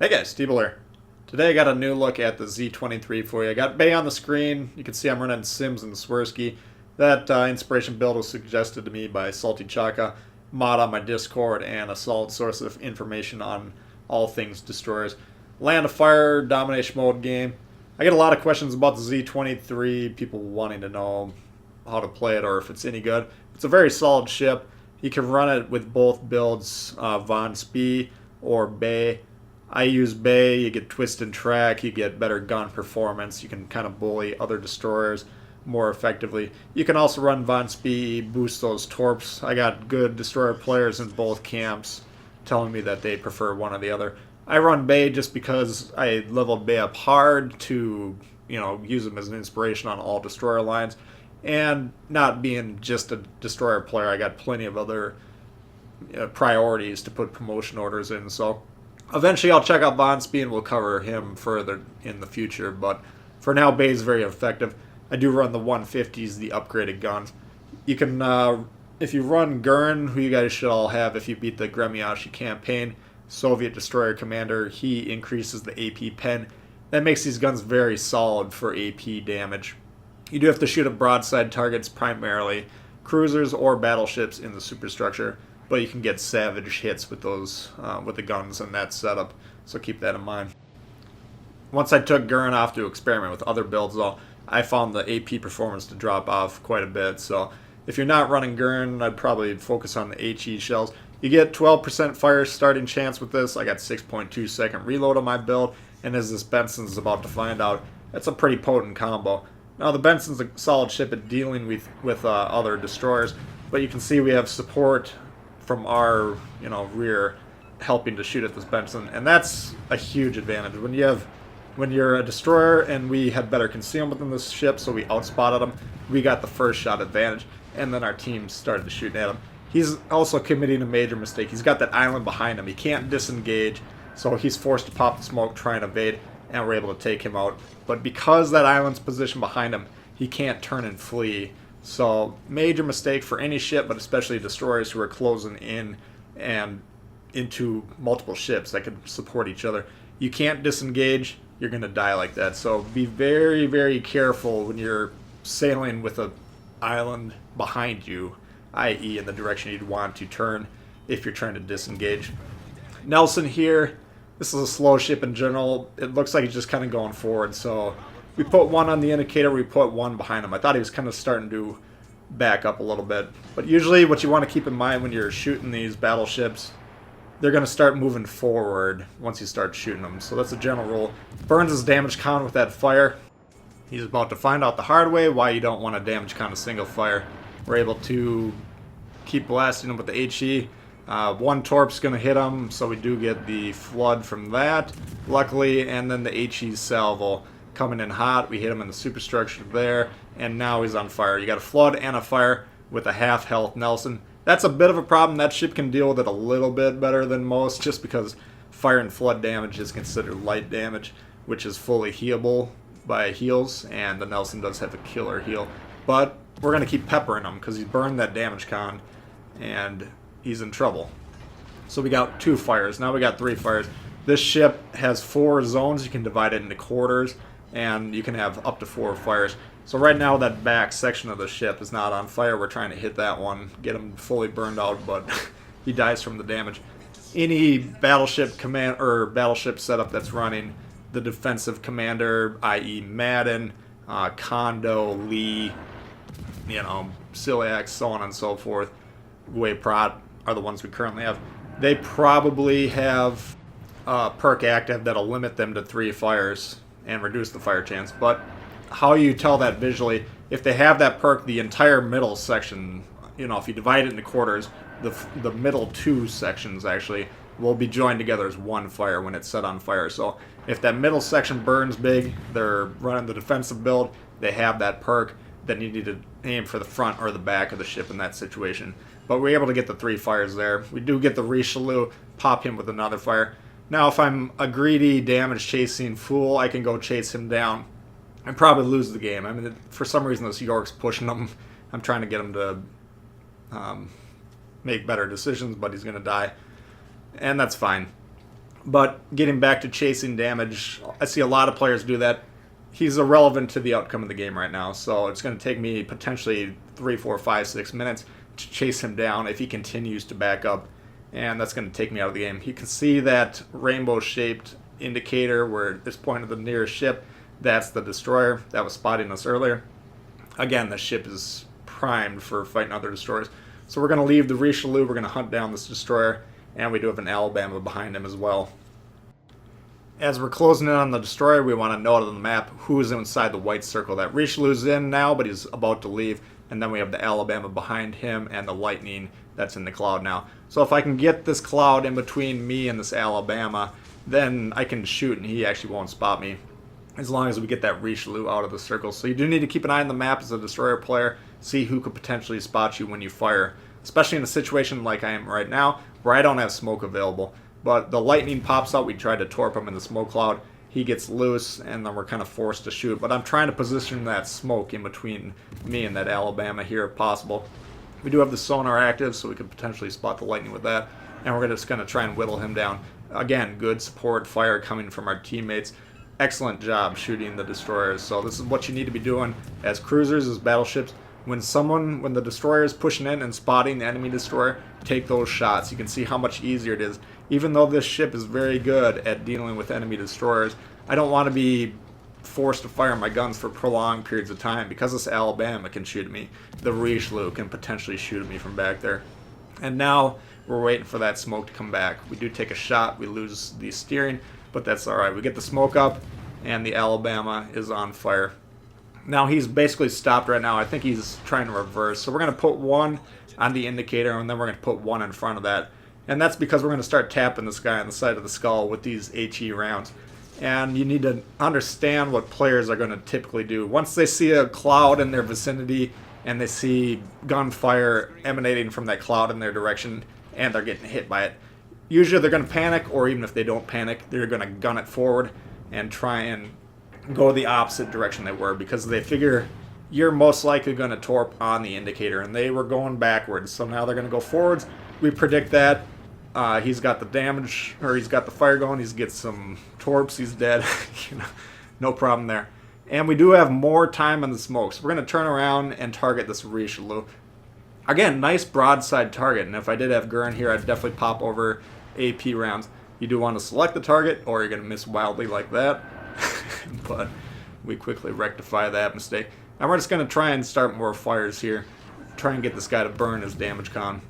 Hey guys, Steve here. Today I got a new look at the Z-23 for you. I got Bay on the screen. You can see I'm running Sims and Swirsky. That inspiration build was suggested to me by Salty Chaka, mod on my Discord, and a solid source of information on all things destroyers. Land of Fire, domination mode game. I get a lot of questions about the Z-23, people wanting to know how to play it or if it's any good. It's a very solid ship. You can run it with both builds, Von Spee or Bay. I use Bay, you get twist and track, you get better gun performance, you can kind of bully other destroyers more effectively. You can also run Von Spee, boost those torps. I got good destroyer players in both camps telling me that they prefer one or the other. I run Bay just because I leveled Bay up hard to, use him as an inspiration on all destroyer lines. And not being just a destroyer player, I got plenty of other priorities to put promotion orders in, so eventually I'll check out Von Spee and we'll cover him further in the future, but for now Bay's very effective. I do run the 150s, the upgraded guns. You can, if you run Gurn, who you guys should all have if you beat the Gremyashi campaign, Soviet Destroyer Commander, he increases the AP pen. That makes these guns very solid for AP damage. You do have to shoot at broadside targets, primarily cruisers or battleships in the superstructure, but you can get savage hits with those with the guns in that setup, so keep that in mind. Once I took Gurn off to experiment with other builds, though, I found the AP performance to drop off quite a bit, so if you're not running Gurn, I'd probably focus on the HE shells. You get 12% fire starting chance with this. I got 6.2 second reload on my build, and as this Benson's about to find out, that's a pretty potent combo. Now the Benson's a solid ship at dealing with other destroyers, but you can see we have support from our rear helping to shoot at this Benson, and that's a huge advantage when you're a destroyer and we had better concealment than this ship, so we outspotted them. We got the first shot advantage, and then our team started shooting at him. He's also committing a major mistake. He's got that island behind him. He can't disengage, so he's forced to pop the smoke, try and evade, and we're able to take him out. But because that island's positioned behind him, he can't turn and flee. So major mistake for any ship, but especially destroyers who are closing in and into multiple ships that could support each other. You can't disengage, you're going to die like that. So be very, very careful when you're sailing with an island behind you, i.e. in the direction you'd want to turn if you're trying to disengage. Nelson here, this is a slow ship in general. It looks like he's just kind of going forward, so we put one on the indicator, we put one behind him. I thought he was kind of starting to back up a little bit. But usually what you want to keep in mind when you're shooting these battleships, they're going to start moving forward once you start shooting them. So that's a general rule. Burns his damage count with that fire. He's about to find out the hard way why you don't want to damage count a single fire. We're able to keep blasting him with the HE. One torp's going to hit him, so we do get the flood from that, luckily, and then the HE salvo coming in hot. We hit him in the superstructure there, and now he's on fire. You got a flood and a fire with a half health Nelson. That's a bit of a problem. That ship can deal with it a little bit better than most, just because fire and flood damage is considered light damage, which is fully healable by heals, and the Nelson does have a killer heal. But we're going to keep peppering him because he's burned that damage con, and he's in trouble. So we got 2 fires. Now we got 3 fires. This ship has 4 zones. You can divide it into quarters, and you can have up to 4 fires. So right now that back section of the ship is not on fire. We're trying to hit that one, get him fully burned out, but he dies from the damage. Any battleship command or battleship setup that's running the defensive commander, i.e. Madden, Kondo, Lee, Ciliax, so on and so forth, Wayprot are the ones we currently have. They probably have a perk active that'll limit them to 3 fires and reduce the fire chance. But how you tell that visually, if they have that perk, the entire middle section, if you divide it into quarters, the middle 2 sections actually will be joined together as one fire when it's set on fire. So if that middle section burns big, they're running the defensive build, they have that perk, then you need to aim for the front or the back of the ship in that situation. But we're able to get the 3 fires there. We do get the Richelieu, pop him with another fire. Now if I'm a greedy damage chasing fool, I can go chase him down and probably lose the game. I mean, for some reason this York's pushing him. I'm trying to get him to make better decisions, but he's going to die. And that's fine. But getting back to chasing damage, I see a lot of players do that. He's irrelevant to the outcome of the game right now, so it's going to take me potentially 3, 4, 5, 6 minutes to chase him down if he continues to back up, and that's going to take me out of the game. You can see that rainbow-shaped indicator where it's pointing to the nearest ship. That's the destroyer that was spotting us earlier. Again, the ship is primed for fighting other destroyers. So we're going to leave the Richelieu, we're going to hunt down this destroyer, and we do have an Alabama behind him as well. As we're closing in on the destroyer, we want to note on the map who's inside the white circle. That Richelieu's in now, but he's about to leave. And then we have the Alabama behind him and the lightning that's in the cloud now. So if I can get this cloud in between me and this Alabama, then I can shoot and he actually won't spot me, as long as we get that Richelieu out of the circle. So you do need to keep an eye on the map as a destroyer player, see who could potentially spot you when you fire, especially in a situation like I am right now, where I don't have smoke available. But the lightning pops out, we try to torp him in the smoke cloud, he gets loose, and then we're kind of forced to shoot. But I'm trying to position that smoke in between me and that Alabama here if possible. We do have the sonar active, so we could potentially spot the lightning with that, and we're just going to try and whittle him down. Again, good support fire coming from our teammates. Excellent job shooting the destroyers. So this is what you need to be doing as cruisers, as battleships. When the destroyer is pushing in and spotting the enemy destroyer, take those shots. You can see how much easier it is. Even though this ship is very good at dealing with enemy destroyers, I don't want to be forced to fire my guns for prolonged periods of time because this Alabama can shoot at me. The Richelieu can potentially shoot at me from back there. And now we're waiting for that smoke to come back. We do take a shot, we lose the steering, but that's alright. We get the smoke up, and the Alabama is on fire. Now he's basically stopped right now. I think he's trying to reverse. So we're going to put one on the indicator, and then we're going to put one in front of that. And that's because we're going to start tapping this guy on the side of the skull with these HE rounds. And you need to understand what players are going to typically do. Once they see a cloud in their vicinity and they see gunfire emanating from that cloud in their direction and they're getting hit by it, usually they're going to panic, or even if they don't panic, they're going to gun it forward and try and go the opposite direction they were, because they figure you're most likely going to torp on the indicator, and they were going backwards, so now they're going to go forwards. We predict that. He's got the damage, or he's got the fire going, he's got some torps, he's dead. No problem there. And we do have more time in the smoke, so we're going to turn around and target this Richelieu. Again, nice broadside target, and if I did have Gurn here, I'd definitely pop over AP rounds. You do want to select the target, or you're going to miss wildly like that. But we quickly rectify that mistake. And we're just going to try and start more fires here. Try and get this guy to burn his damage con.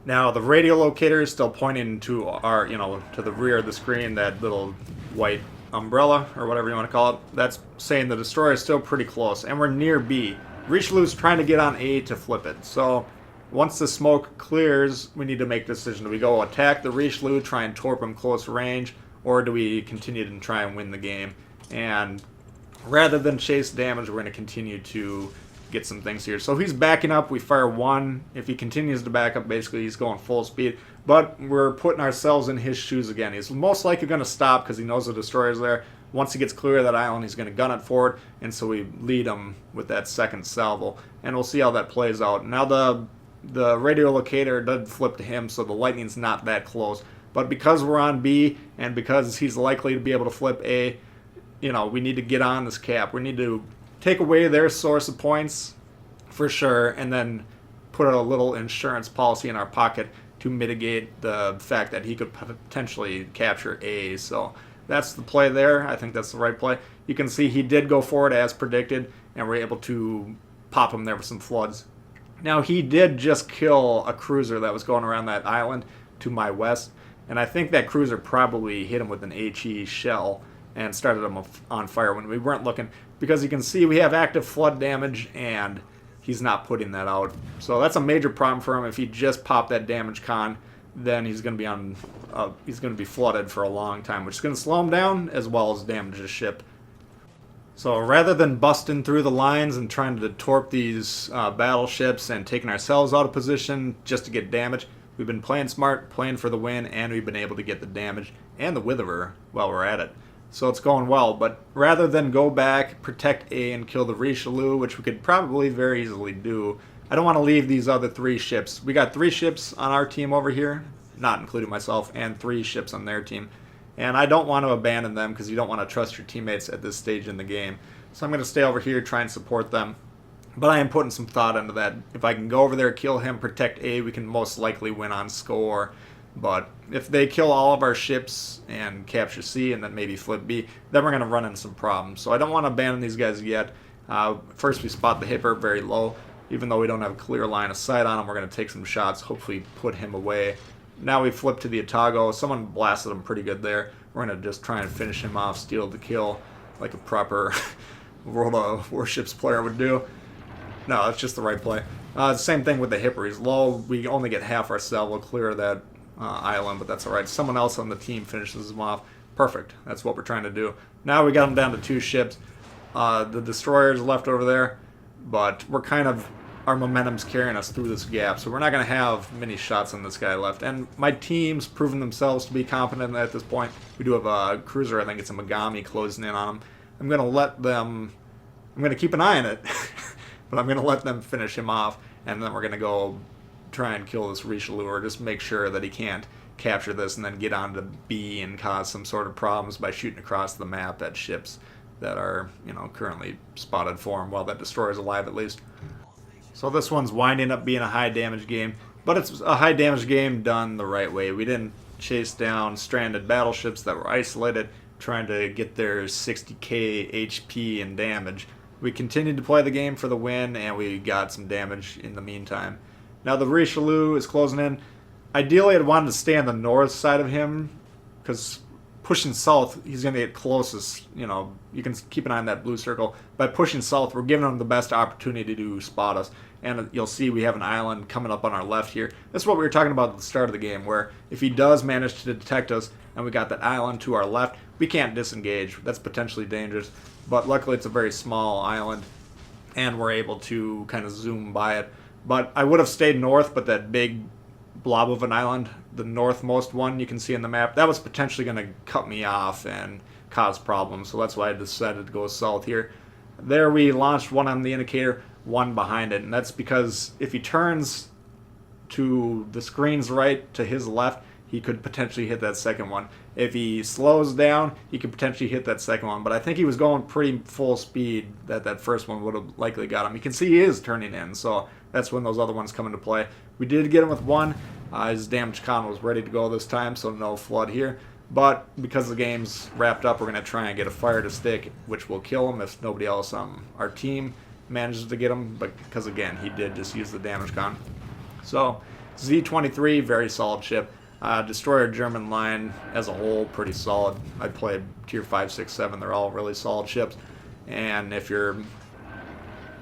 Now the radio locator is still pointing to our, to the rear of the screen, that little white umbrella, or whatever you want to call it. That's saying the destroyer is still pretty close, and we're near B. Richelieu's trying to get on A to flip it. So once the smoke clears, we need to make a decision. Do we go attack the Richelieu, try and torp him close range, or do we continue to try and win the game? And rather than chase damage, we're going to continue to get some things here. So if he's backing up, we fire one. If he continues to back up, basically he's going full speed. But we're putting ourselves in his shoes again. He's most likely going to stop because he knows the destroyer's there. Once he gets clear of that island, he's going to gun it forward, and so we lead him with that second salvo. And we'll see how that plays out. Now the radio locator does flip to him, so the lightning's not that close. But because we're on B, and because he's likely to be able to flip A, we need to get on this cap. We need to take away their source of points, for sure, and then put a little insurance policy in our pocket to mitigate the fact that he could potentially capture A. So that's the play there. I think that's the right play. You can see he did go forward as predicted, and we're able to pop him there with some floods. Now, he did just kill a cruiser that was going around that island to my west, and I think that cruiser probably hit him with an HE shell and started him on fire when we weren't looking, because you can see we have active flood damage, and he's not putting that out. So that's a major problem for him. If he just popped that damage con, then he's going to be flooded for a long time, which is going to slow him down as well as damage his ship. So rather than busting through the lines and trying to torp these battleships and taking ourselves out of position just to get damage, we've been playing smart, playing for the win, and we've been able to get the damage and the witherer while we're at it. So it's going well, but rather than go back, protect A, and kill the Richelieu, which we could probably very easily do, I don't want to leave these other 3 ships. We got 3 ships on our team over here, not including myself, and 3 ships on their team. And I don't want to abandon them because you don't want to trust your teammates at this stage in the game. So I'm going to stay over here, try and support them. But I am putting some thought into that. If I can go over there, kill him, protect A, we can most likely win on score. But if they kill all of our ships and capture C and then maybe flip B, then we're going to run into some problems. So I don't want to abandon these guys yet. First we spot the Hipper very low. Even though we don't have a clear line of sight on him, we're going to take some shots, hopefully put him away. Now we flip to the Atago. Someone blasted him pretty good there. We're going to just try and finish him off, steal the kill, like a proper World of Warships player would do. No, it's just the right play. Same thing with the Hipper. He's low. We only get half our cell. We'll clear that island, but that's alright. Someone else on the team finishes him off. Perfect. That's what we're trying to do. Now we got him down to 2 ships. The destroyer's left over there, but we're kind of... our momentum's carrying us through this gap, so we're not going to have many shots on this guy left. And my team's proven themselves to be competent at this point. We do have a cruiser, I think it's a Megami, closing in on him. I'm going to let them... I'm going to keep an eye on it, but I'm going to let them finish him off, and then we're going to go try and kill this Richelieu, or just make sure that he can't capture this and then get on to B and cause some sort of problems by shooting across the map at ships that are, currently spotted for him while that destroyer's alive at least. So this one's winding up being a high damage game, but it's a high damage game done the right way. We didn't chase down stranded battleships that were isolated, trying to get their 60k HP and damage. We continued to play the game for the win, and we got some damage in the meantime. Now the Richelieu is closing in. Ideally, I'd wanted to stay on the north side of him, because pushing south, he's going to get closest. You can keep an eye on that blue circle. By pushing south, we're giving him the best opportunity to spot us. And you'll see we have an island coming up on our left here. That's what we were talking about at the start of the game, where if he does manage to detect us, and we got that island to our left, we can't disengage. That's potentially dangerous. But luckily, it's a very small island, and we're able to kind of zoom by it. But I would have stayed north, but that big blob of an island, the northmost one you can see on the map, that was potentially going to cut me off and cause problems, so that's why I decided to go south here. There we launched one on the indicator, one behind it, and that's because if he turns to the screen's right to his left, he could potentially hit that second one. If he slows down, he could potentially hit that second one, but I think he was going pretty full speed that first one would have likely got him. You can see he is turning in, so that's when those other ones come into play. We did get him with one. His damage con was ready to go this time, so no flood here. But because the game's wrapped up, we're going to try and get a fire to stick, which will kill him if nobody else on our team manages to get him, but because, again, he did just use the damage con. So, Z-23, very solid ship. Destroyer German line as a whole, pretty solid. I played tier 5, 6, 7. They're all really solid ships. And if you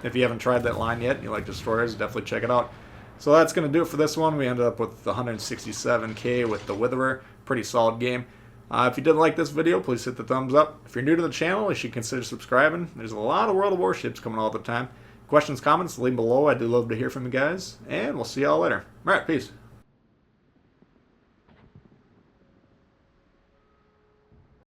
haven't tried that line yet and you like destroyers, definitely check it out. So that's going to do it for this one. We ended up with 167k with the Witherer. Pretty solid game. If you did like this video, please hit the thumbs up. If you're new to the channel, you should consider subscribing. There's a lot of World of Warships coming all the time. Questions, comments, leave below. I do love to hear from you guys. And we'll see y'all later. Alright, peace.